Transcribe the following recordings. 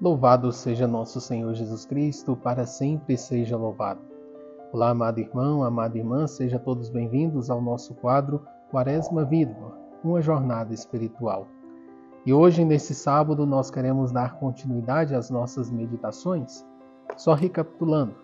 Louvado seja nosso Senhor Jesus Cristo, para sempre seja louvado. Olá, amado irmão, amada irmã, sejam todos bem-vindos ao nosso quadro Quaresma Vírgula, uma jornada espiritual. E hoje, nesse sábado, nós queremos dar continuidade às nossas meditações. Só recapitulando,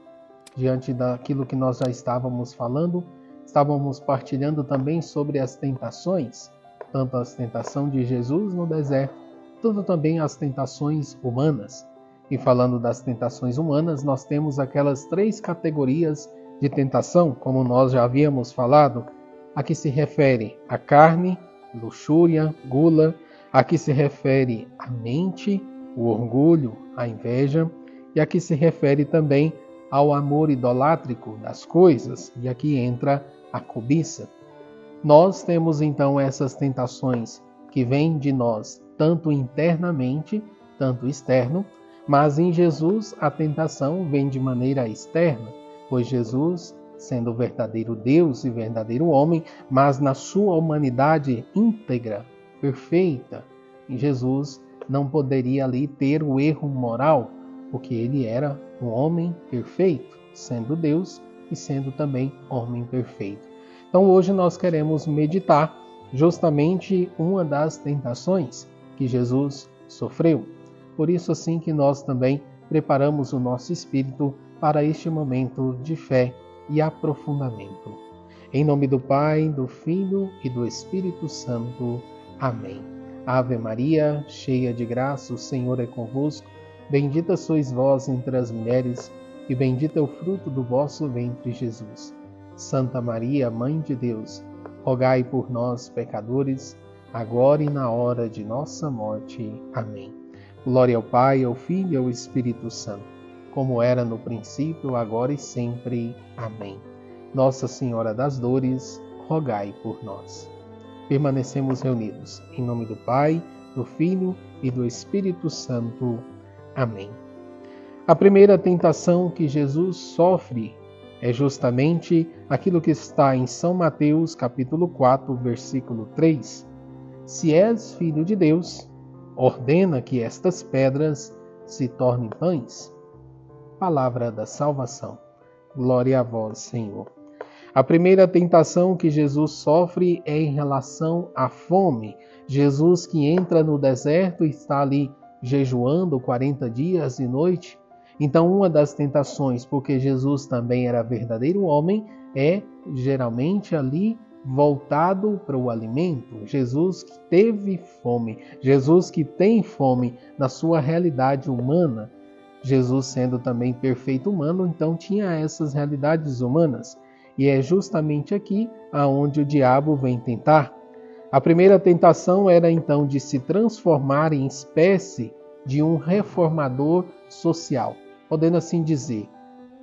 diante daquilo que nós já estávamos falando, estávamos partilhando também sobre as tentações, tanto a tentação de Jesus no deserto, tanto também as tentações humanas. E falando das tentações humanas, nós temos aquelas 3 categorias de tentação, como nós já havíamos falado, a que se refere a carne, luxúria, gula, a que se refere a mente, o orgulho, a inveja, e a que se refere também ao amor idolátrico das coisas, e aqui entra a cobiça. Nós temos então essas tentações que vêm de nós, tanto internamente, tanto externo, mas em Jesus a tentação vem de maneira externa, pois Jesus, sendo verdadeiro Deus e verdadeiro homem, mas na sua humanidade íntegra, perfeita, em Jesus não poderia ali ter o erro moral, porque ele era um homem perfeito, sendo Deus e sendo também homem perfeito. Então hoje nós queremos meditar justamente uma das tentações que Jesus sofreu. Por isso assim que nós também preparamos o nosso espírito para este momento de fé e aprofundamento. Em nome do Pai, do Filho e do Espírito Santo. Amém. Ave Maria, cheia de graça, o Senhor é convosco. Bendita sois vós entre as mulheres, e bendito é o fruto do vosso ventre, Jesus. Santa Maria, Mãe de Deus, rogai por nós, pecadores, agora e na hora de nossa morte. Amém. Glória ao Pai, ao Filho e ao Espírito Santo, como era no princípio, agora e sempre. Amém. Nossa Senhora das Dores, rogai por nós. Permanecemos reunidos. Em nome do Pai, do Filho e do Espírito Santo. Amém. A primeira tentação que Jesus sofre é justamente aquilo que está em São Mateus, capítulo 4, versículo 3. Se és filho de Deus, ordena que estas pedras se tornem pães. Palavra da salvação. Glória a vós, Senhor. A primeira tentação que Jesus sofre é em relação à fome. Jesus que entra no deserto e está ali jejuando 40 dias e noite. Então, uma das tentações, porque Jesus também era verdadeiro homem, é geralmente ali voltado para o alimento. Jesus que teve fome, Jesus que tem fome na sua realidade humana. Jesus sendo também perfeito humano, então tinha essas realidades humanas. E é justamente aqui aonde o diabo vem tentar. A primeira tentação era então de se transformar em espécie de um reformador social. Podendo assim dizer,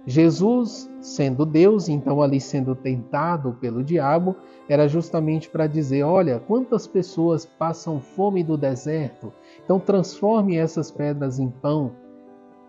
Jesus, sendo Deus, então ali sendo tentado pelo diabo, era justamente para dizer, olha, quantas pessoas passam fome do deserto, então transforme essas pedras em pão.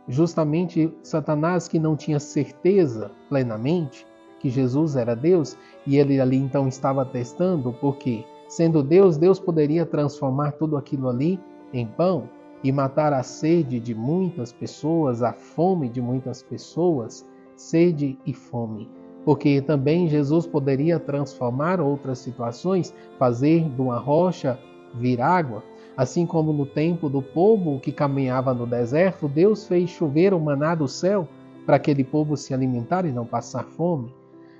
Justamente Satanás, que não tinha certeza plenamente que Jesus era Deus, e ele ali então estava testando, porque sendo Deus, Deus poderia transformar tudo aquilo ali em pão, e matar a sede de muitas pessoas, a fome de muitas pessoas, sede e fome. Porque também Jesus poderia transformar outras situações, fazer de uma rocha vir água. Assim como no tempo do povo que caminhava no deserto, Deus fez chover o maná do céu para aquele povo se alimentar e não passar fome.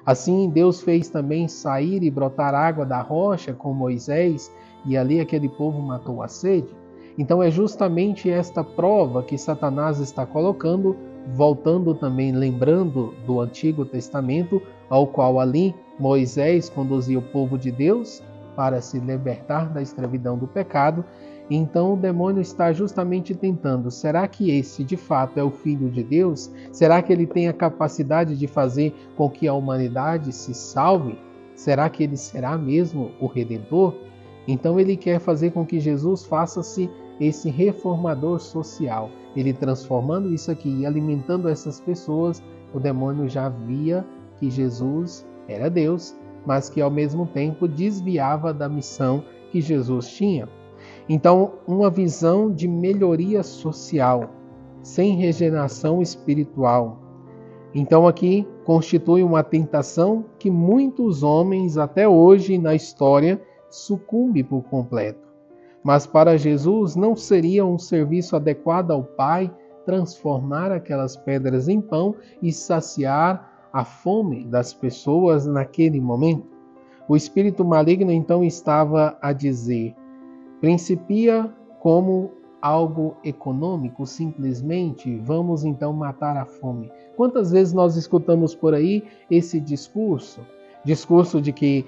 Assim, Deus fez também sair e brotar água da rocha com Moisés, e ali aquele povo matou a sede. Então é justamente esta prova que Satanás está colocando, voltando também, lembrando do Antigo Testamento, ao qual ali Moisés conduzia o povo de Deus para se libertar da escravidão do pecado. Então o demônio está justamente tentando, será que esse de fato é o Filho de Deus? Será que ele tem a capacidade de fazer com que a humanidade se salve? Será que ele será mesmo o Redentor? Então ele quer fazer com que Jesus faça-se esse reformador social. Ele transformando isso aqui e alimentando essas pessoas, o demônio já via que Jesus era Deus, mas que ao mesmo tempo desviava da missão que Jesus tinha. Então, uma visão de melhoria social, sem regeneração espiritual. Então aqui constitui uma tentação que muitos homens até hoje na história sucumbem por completo. Mas para Jesus não seria um serviço adequado ao Pai transformar aquelas pedras em pão e saciar a fome das pessoas naquele momento. O espírito maligno então estava a dizer: principia como algo econômico, simplesmente vamos então matar a fome. Quantas vezes nós escutamos por aí esse discurso? Discurso de que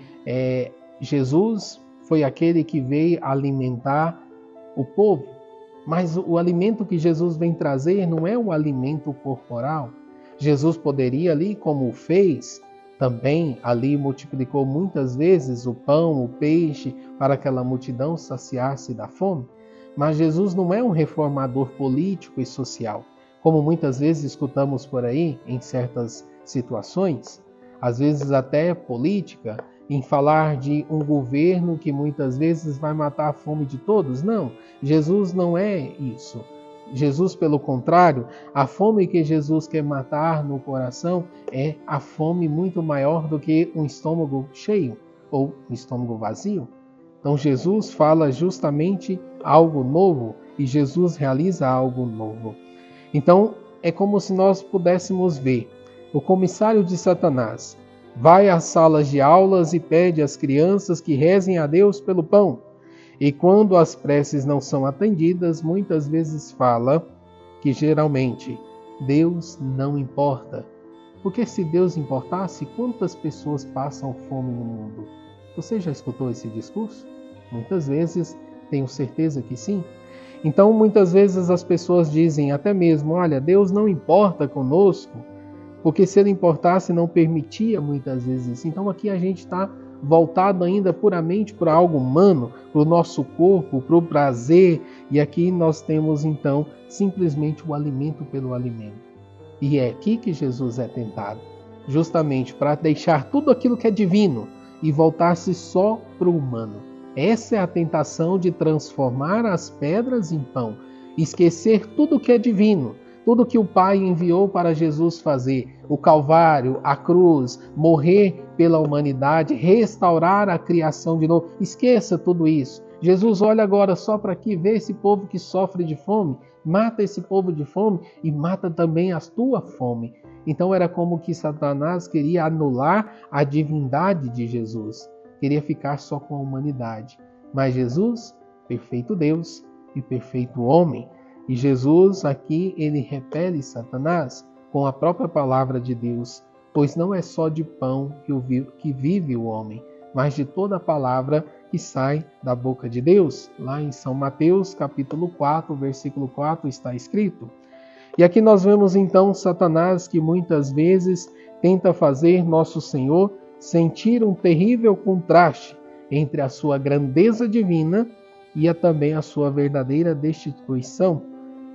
Jesus foi aquele que veio alimentar o povo. Mas o alimento que Jesus vem trazer não é um alimento corporal. Jesus poderia ali, como fez, também ali multiplicou muitas vezes o pão, o peixe, para aquela multidão saciar-se da fome. Mas Jesus não é um reformador político e social, como muitas vezes escutamos por aí em certas situações, às vezes até política, em falar de um governo que muitas vezes vai matar a fome de todos. Não, Jesus não é isso. Jesus, pelo contrário, a fome que Jesus quer matar no coração é a fome muito maior do que um estômago cheio ou um estômago vazio. Então Jesus fala justamente algo novo e Jesus realiza algo novo. Então é como se nós pudéssemos ver o comissário de Satanás vai às salas de aulas e pede às crianças que rezem a Deus pelo pão. E quando as preces não são atendidas, muitas vezes fala que geralmente Deus não importa. Porque se Deus importasse, quantas pessoas passam fome no mundo? Você já escutou esse discurso? Muitas vezes, tenho certeza que sim. Então, muitas vezes as pessoas dizem até mesmo: olha, Deus não importa conosco, porque se Ele importasse, não permitia muitas vezes isso. Então aqui a gente está voltado ainda puramente para algo humano, para o nosso corpo, para o prazer. E aqui nós temos então simplesmente o alimento pelo alimento. E é aqui que Jesus é tentado, justamente para deixar tudo aquilo que é divino e voltar-se só para o humano. Essa é a tentação de transformar as pedras em pão, esquecer tudo que é divino, tudo que o Pai enviou para Jesus fazer, o Calvário, a cruz, morrer pela humanidade, restaurar a criação de novo. Esqueça tudo isso. Jesus olha agora só para aqui, vê esse povo que sofre de fome, mata esse povo de fome e mata também a tua fome. Então era como que Satanás queria anular a divindade de Jesus, queria ficar só com a humanidade. Mas Jesus, perfeito Deus e perfeito homem, e Jesus aqui, ele repele Satanás com a própria palavra de Deus, pois não é só de pão que vive o homem, mas de toda a palavra que sai da boca de Deus. Lá em São Mateus, capítulo 4, versículo 4, está escrito. E aqui nós vemos então Satanás que muitas vezes tenta fazer nosso Senhor sentir um terrível contraste entre a sua grandeza divina e também a sua verdadeira destituição.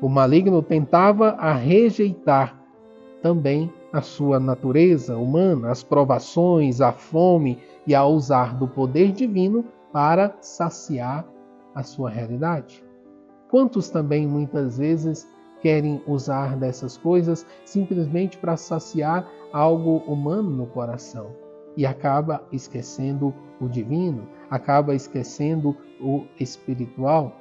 O maligno tentava a rejeitar também a sua natureza humana, as provações, a fome e a usar do poder divino para saciar a sua realidade. Quantos também muitas vezes querem usar dessas coisas simplesmente para saciar algo humano no coração e acaba esquecendo o divino, acaba esquecendo o espiritual?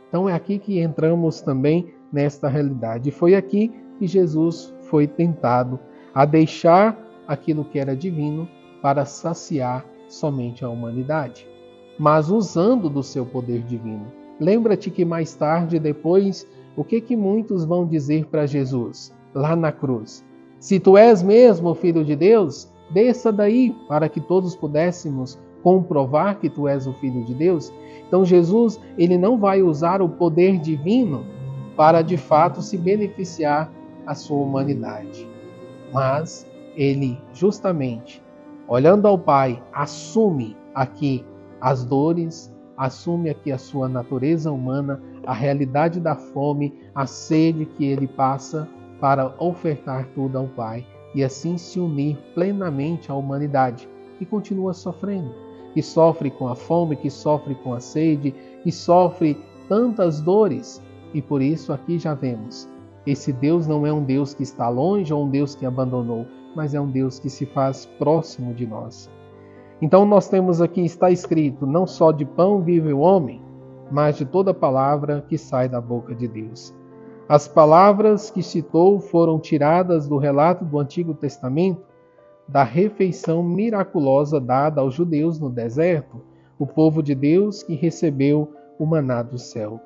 Então é aqui que entramos também nesta realidade. Foi aqui que Jesus foi tentado a deixar aquilo que era divino para saciar somente a humanidade, mas usando do seu poder divino. Lembra-te que mais tarde, depois, o que muitos vão dizer para Jesus lá na cruz? Se tu és mesmo o Filho de Deus, desça daí, para que todos pudéssemos comprovar que tu és o Filho de Deus. Então Jesus, ele não vai usar o poder divino para de fato se beneficiar a sua humanidade, mas ele justamente, olhando ao Pai, assume aqui as dores, assume aqui a sua natureza humana, a realidade da fome, a sede que ele passa para ofertar tudo ao Pai e assim se unir plenamente à humanidade que continua sofrendo, que sofre com a fome, que sofre com a sede, que sofre tantas dores. E por isso aqui já vemos Esse Deus não é um Deus que está longe ou um Deus que abandonou, mas é um Deus que se faz próximo de nós. Então nós temos aqui, está escrito, não só de pão vive o homem, mas de toda palavra que sai da boca de Deus. As palavras que citou foram tiradas do relato do Antigo Testamento, da refeição miraculosa dada aos judeus no deserto, o povo de Deus que recebeu o maná do céu.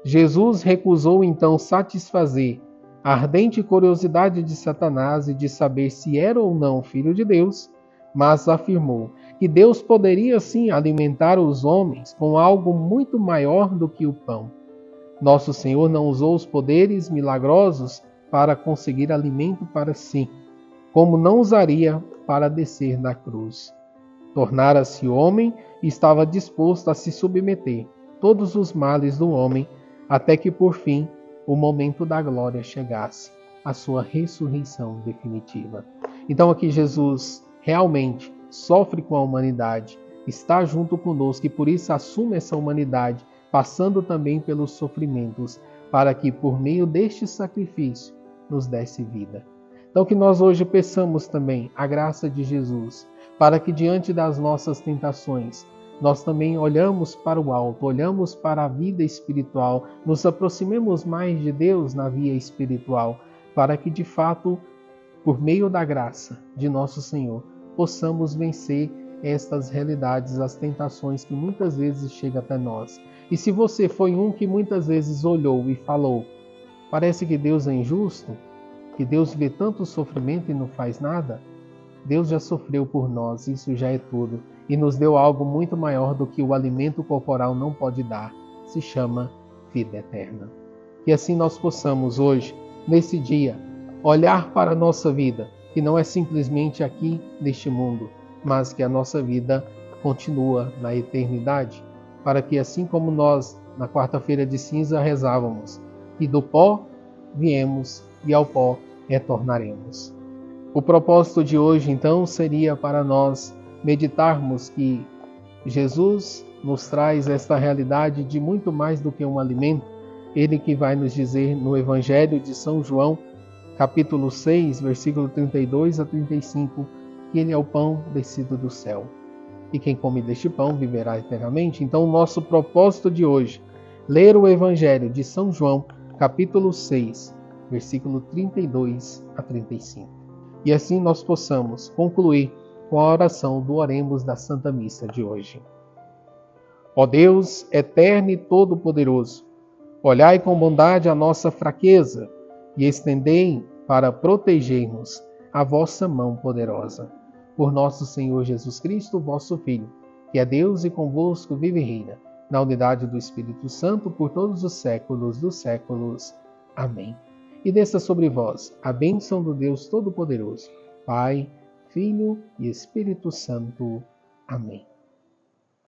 Jesus recusou então satisfazer a ardente curiosidade de Satanás e de saber se era ou não filho de Deus, mas afirmou que Deus poderia sim alimentar os homens com algo muito maior do que o pão. Nosso Senhor não usou os poderes milagrosos para conseguir alimento para si, como não usaria para descer da cruz. Tornara-se homem e estava disposto a se submeter todos os males do homem, até que por fim o momento da glória chegasse, a sua ressurreição definitiva. Então aqui Jesus realmente sofre com a humanidade, está junto conosco e por isso assume essa humanidade, passando também pelos sofrimentos, para que por meio deste sacrifício nos desse vida. Então que nós hoje peçamos também a graça de Jesus, para que diante das nossas tentações, nós também olhamos para o alto, olhamos para a vida espiritual, nos aproximemos mais de Deus na via espiritual, para que de fato, por meio da graça de nosso Senhor, possamos vencer estas realidades, as tentações que muitas vezes chegam até nós. E se você foi um que muitas vezes olhou e falou, parece que Deus é injusto, que Deus vê tanto sofrimento e não faz nada, Deus já sofreu por nós, isso já é tudo, e nos deu algo muito maior do que o alimento corporal não pode dar, se chama vida eterna. Que assim nós possamos hoje, nesse dia, olhar para a nossa vida, que não é simplesmente aqui neste mundo, mas que a nossa vida continua na eternidade, para que assim como nós, na quarta-feira de cinza, rezávamos, e do pó viemos e ao pó retornaremos. O propósito de hoje, então, seria para nós meditarmos que Jesus nos traz esta realidade de muito mais do que um alimento. Ele que vai nos dizer no Evangelho de São João, capítulo 6, versículo 32 a 35, que ele é o pão descido do céu. E quem come deste pão viverá eternamente. Então, o nosso propósito de hoje, ler o Evangelho de São João, capítulo 6, versículo 32 a 35. E assim nós possamos concluir com a oração do Oremos da Santa Missa de hoje. Ó Deus, eterno e todo-poderoso, olhai com bondade a nossa fraqueza e estendei para proteger-nos a vossa mão poderosa. Por nosso Senhor Jesus Cristo, vosso Filho, que é Deus e convosco vive e reina, na unidade do Espírito Santo, por todos os séculos dos séculos. Amém. E desça sobre vós a bênção do Deus Todo-Poderoso, Pai, Filho e Espírito Santo. Amém.